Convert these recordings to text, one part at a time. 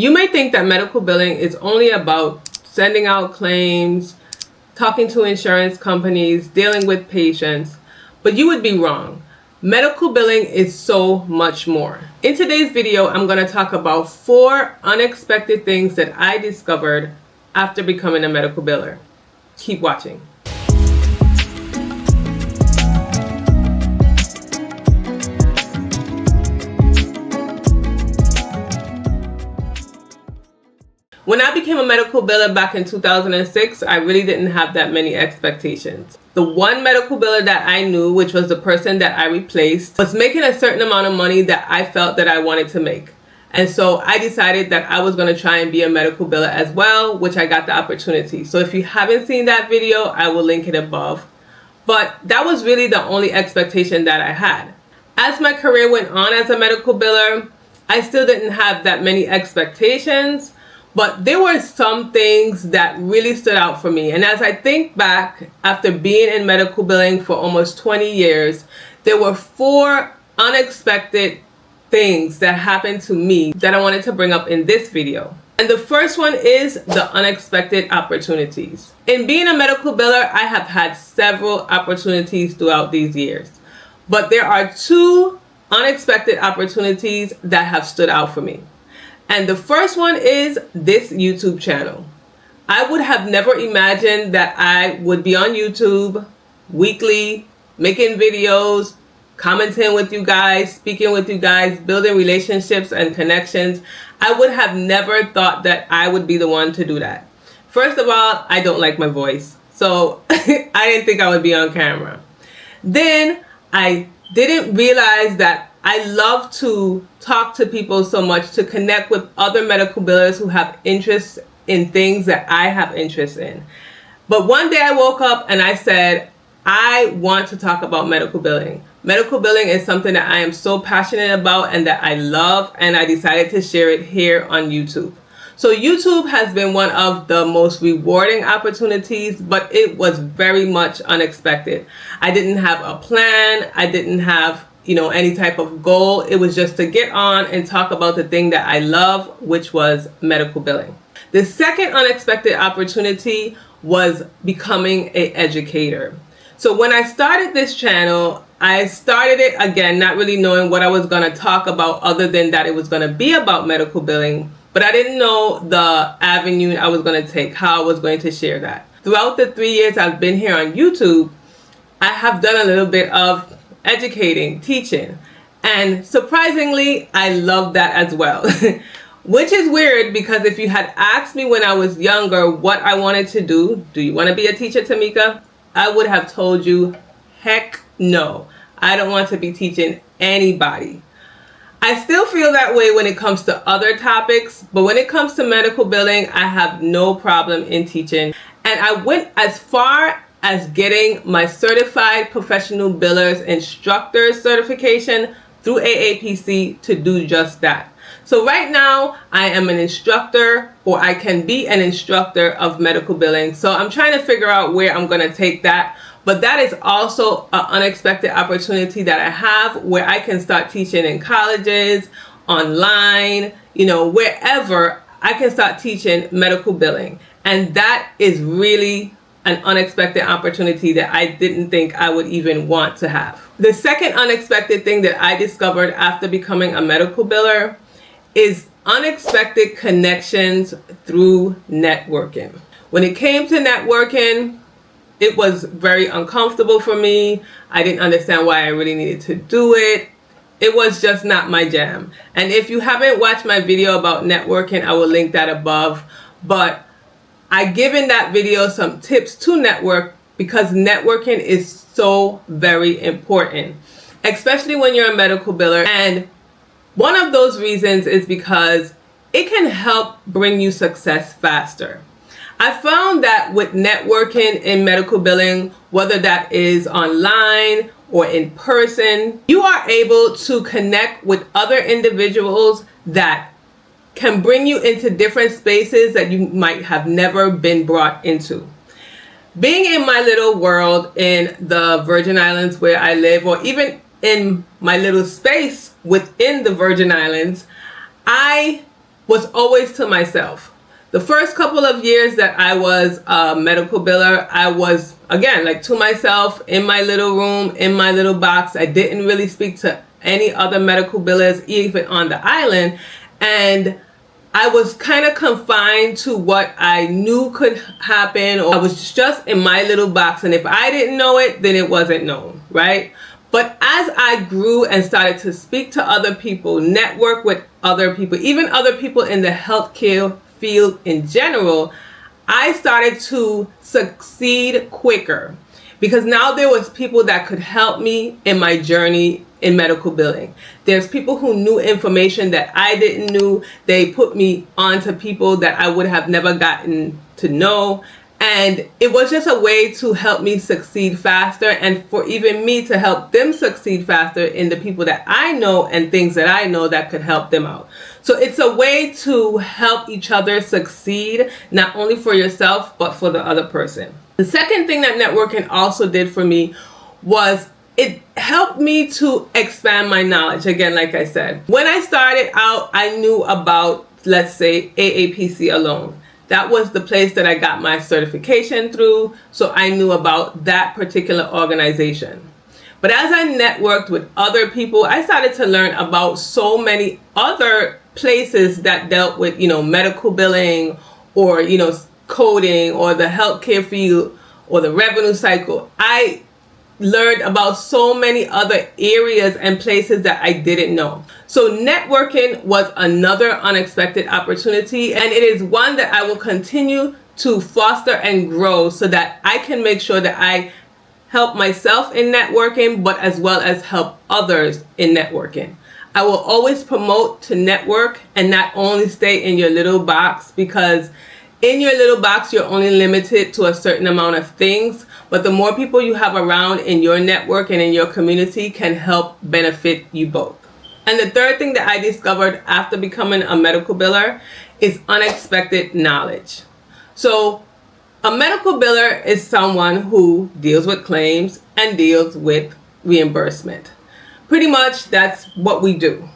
You may think that medical billing is only about sending out claims, talking to insurance companies, dealing with patients, but you would be wrong. Medical billing is so much more. In today's video, I'm going to talk about 4 unexpected things that I discovered after becoming a medical biller. Keep watching. When I became a medical biller back in 2006, I really didn't have that many expectations. The one medical biller that I knew, which was the person that I replaced, was making a certain amount of money that I felt that I wanted to make. And so I decided that I was going to try and be a medical biller as well, which I got the opportunity. So if you haven't seen that video, I will link it above. But that was really the only expectation that I had. As my career went on as a medical biller, I still didn't have that many expectations. But there were some things that really stood out for me. And as I think back, after being in medical billing for almost 20 years, there were 4 unexpected things that happened to me that I wanted to bring up in this video. And the first one is the unexpected opportunities. In being a medical biller, I have had several opportunities throughout these years. But there are 2 unexpected opportunities that have stood out for me. And the first one is this YouTube channel. I would have never imagined that I would be on YouTube weekly, making videos, commenting with you guys, speaking with you guys, building relationships and connections. I would have never thought that I would be the one to do that. First of all, I don't like my voice. So I didn't think I would be on camera. Then I didn't realize that I love to talk to people so much, to connect with other medical billers who have interests in things that I have interest in. But one day I woke up and I said, I want to talk about medical billing. Medical billing is something that I am so passionate about and that I love, and I decided to share it here on YouTube. So YouTube has been one of the most rewarding opportunities, but it was very much unexpected. I didn't have a plan. I didn't have any type of goal. It was just to get on and talk about the thing that I love, which was medical billing. The second unexpected opportunity was becoming an educator. So when I started this channel, I started it again, not really knowing what I was going to talk about other than that it was going to be about medical billing, but I didn't know the avenue I was going to take, how I was going to share that. Throughout the 3 years I've been here on YouTube, I have done a little bit of educating, teaching, and surprisingly, I love that as well. Which is weird because if you had asked me when I was younger what I wanted to do you want to be a teacher, Tamika? I would have told you, heck no. I don't want to be teaching anybody. I still feel that way when it comes to other topics, but when it comes to medical billing, I have no problem in teaching. And I went as far as getting my Certified Professional Billers Instructor certification through AAPC to do just that. So right now I am an instructor, or I can be an instructor of medical billing. So I'm trying to figure out where I'm going to take that. But that is also an unexpected opportunity that I have where I can start teaching in colleges, online, wherever I can start teaching medical billing. And that is really an unexpected opportunity that I didn't think I would even want to have. The second unexpected thing that I discovered after becoming a medical biller is unexpected connections through networking. When it came to networking, it was very uncomfortable for me. I didn't understand why I really needed to do it. It was just not my jam. And if you haven't watched my video about networking, I will link that above. But I given that video some tips to network because networking is so very important, especially when you're a medical biller. And one of those reasons is because it can help bring you success faster. I found that with networking in medical billing, whether that is online or in person, you are able to connect with other individuals that can bring you into different spaces that you might have never been brought into. Being in my little world in the Virgin Islands where I live, or even in my little space within the Virgin Islands, I was always to myself. The first couple of years that I was a medical biller, I was, again, like to myself in my little room, in my little box. I didn't really speak to any other medical billers, even on the island. And I was kind of confined to what I knew could happen, or I was just in my little box. And if I didn't know it, then it wasn't known, right? But as I grew and started to speak to other people, network with other people, even other people in the healthcare field in general, I started to succeed quicker, because now there was people that could help me in my journey in medical billing. There's people who knew information that I didn't know. They put me onto people that I would have never gotten to know. And it was just a way to help me succeed faster, and for even me to help them succeed faster in the people that I know and things that I know that could help them out. So it's a way to help each other succeed, not only for yourself, but for the other person. The second thing that networking also did for me was it helped me to expand my knowledge. Again, like I said, when I started out, I knew about, let's say, AAPC alone. That was the place that I got my certification through, so I knew about that particular organization. But as I networked with other people, I started to learn about so many other places that dealt with, medical billing, or, coding, or the healthcare field, or the revenue cycle. I learned about so many other areas and places that I didn't know. So networking was another unexpected opportunity, and it is one that I will continue to foster and grow, so that I can make sure that I help myself in networking, but as well as help others in networking. I will always promote to network and not only stay in your little box, because in your little box, you're only limited to a certain amount of things, but the more people you have around in your network and in your community can help benefit you both. And the third thing that I discovered after becoming a medical biller is unexpected knowledge. So a medical biller is someone who deals with claims and deals with reimbursement. Pretty much that's what we do.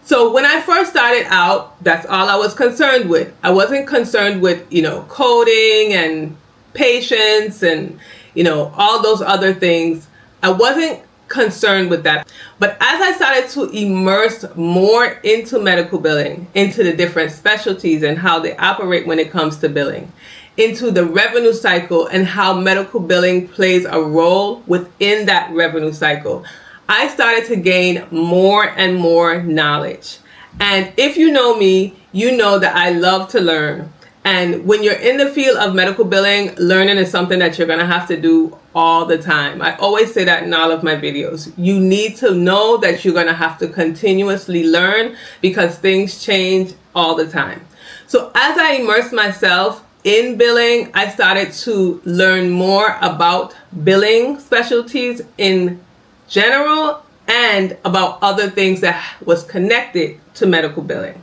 So when I first started out, that's all I was concerned with. I wasn't concerned with, coding and patients and, all those other things. I wasn't concerned with that. But as I started to immerse more into medical billing, into the different specialties and how they operate when it comes to billing, into the revenue cycle and how medical billing plays a role within that revenue cycle, I started to gain more and more knowledge. And if you know me, you know that I love to learn. And when you're in the field of medical billing, learning is something that you're going to have to do all the time. I always say that in all of my videos. You need to know that you're going to have to continuously learn, because things change all the time. So as I immersed myself in billing, I started to learn more about billing specialties in general and about other things that was connected to medical billing.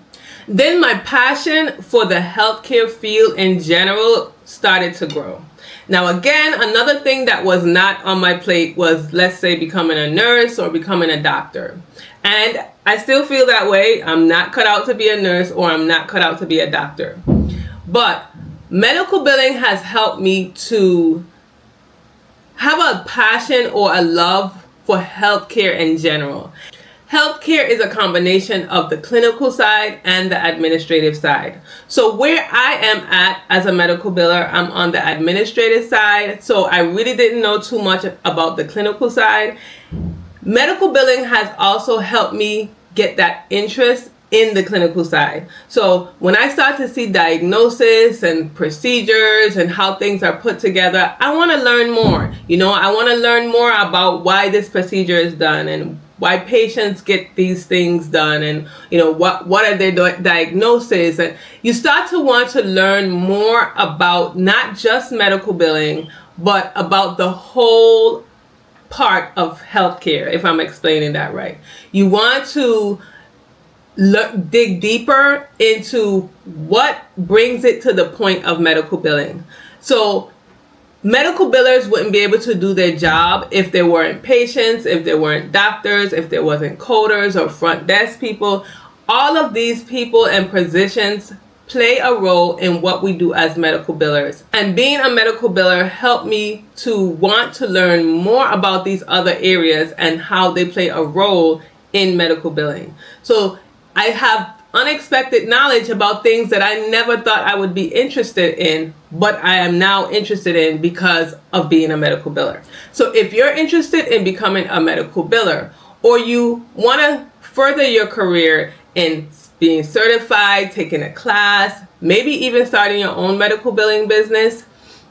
Then my passion for the healthcare field in general started to grow. Now again, another thing that was not on my plate was, let's say, becoming a nurse or becoming a doctor. And I still feel that way. I'm not cut out to be a nurse, or I'm not cut out to be a doctor. But medical billing has helped me to have a passion or a love for healthcare in general. Healthcare is a combination of the clinical side and the administrative side. So where I am at as a medical biller, I'm on the administrative side. So I really didn't know too much about the clinical side. Medical billing has also helped me get that interest in the clinical side. So when I start to see diagnosis and procedures and how things are put together, I want to learn more. I want to learn more about why this procedure is done and why patients get these things done, and what are their diagnoses. And you start to want to learn more about not just medical billing, but about the whole part of healthcare, if I'm explaining that right. You want to dig deeper into what brings it to the point of medical billing. So medical billers wouldn't be able to do their job if there weren't patients, if there weren't doctors, if there wasn't coders or front desk people. All of these people and positions play a role in what we do as medical billers. And being a medical biller helped me to want to learn more about these other areas and how they play a role in medical billing. So I have unexpected knowledge about things that I never thought I would be interested in, but I am now interested in because of being a medical biller. So if you're interested in becoming a medical biller, or you want to further your career in being certified, taking a class, maybe even starting your own medical billing business,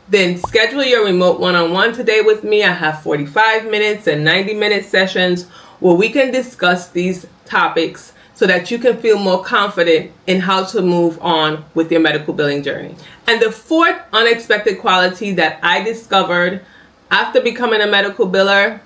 then schedule your remote one-on-one today with me. I have 45 minutes and 90-minute sessions where we can discuss these topics so that you can feel more confident in how to move on with your medical billing journey. And the fourth unexpected quality that I discovered after becoming a medical biller,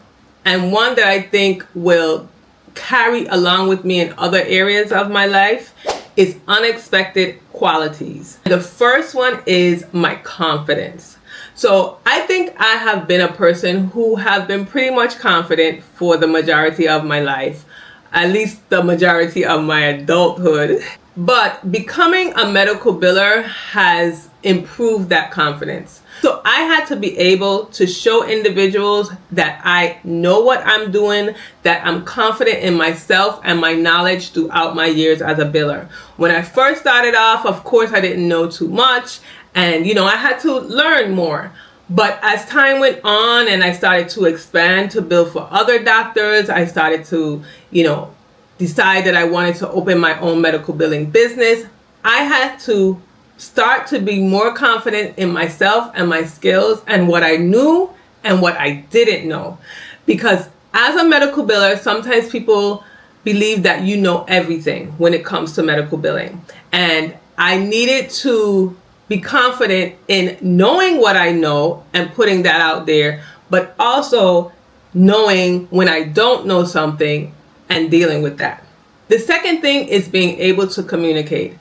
and one that I think will carry along with me in other areas of my life, is unexpected qualities. The first one is my confidence. So I think I have been a person who have been pretty much confident for the majority of my life, at least the majority of my adulthood. But becoming a medical biller has improved that confidence. So I had to be able to show individuals that I know what I'm doing, that I'm confident in myself and my knowledge throughout my years as a biller. When I first started off, of course, I didn't know too much, and I had to learn more. But as time went on and I started to expand to bill for other doctors, I started to, decide that I wanted to open my own medical billing business. I had to start to be more confident in myself and my skills and what I knew and what I didn't know. Because as a medical biller, sometimes people believe that you know everything when it comes to medical billing. And I needed to be confident in knowing what I know and putting that out there, but also knowing when I don't know something and dealing with that. The second thing is being able to communicate.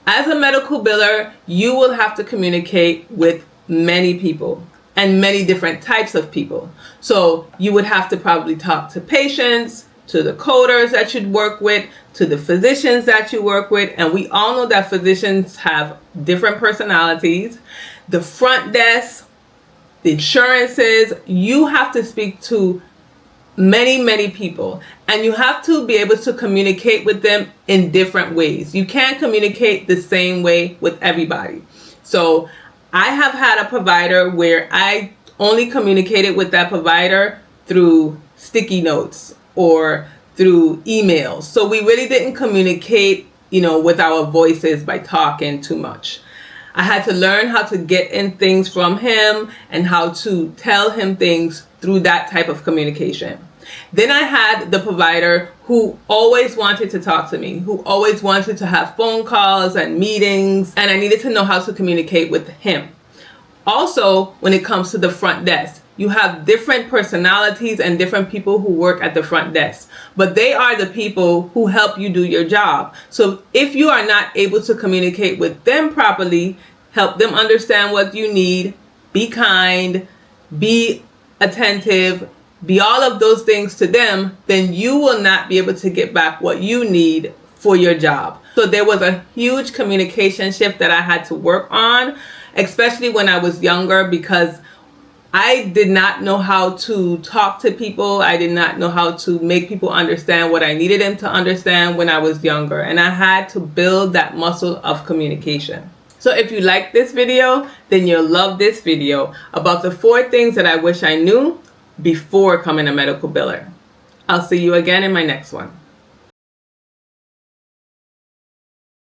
As a medical biller, you will have to communicate with many people and many different types of people. So you would have to probably talk to patients, to the coders that you'd work with, to the physicians that you work with. And we all know that physicians have different personalities. The front desk, the insurances, you have to speak to many people, and you have to be able to communicate with them in different ways. You can't communicate the same way with everybody. So I have had a provider where I only communicated with that provider through sticky notes or through emails. So we really didn't communicate, with our voices by talking too much. I had to learn how to get in things from him and how to tell him things through that type of communication. Then I had the provider who always wanted to talk to me, who always wanted to have phone calls and meetings, and I needed to know how to communicate with him. Also, when it comes to the front desk, you have different personalities and different people who work at the front desk, but they are the people who help you do your job. So if you are not able to communicate with them properly, help them understand what you need, be kind, be attentive, be all of those things to them, then you will not be able to get back what you need for your job. So there was a huge communication shift that I had to work on, especially when I was younger, because I did not know how to talk to people. I did not know how to make people understand what I needed them to understand when I was younger. And I had to build that muscle of communication. So if you like this video, then you'll love this video about the 4 things that I wish I knew before becoming a medical biller. I'll see you again in my next one.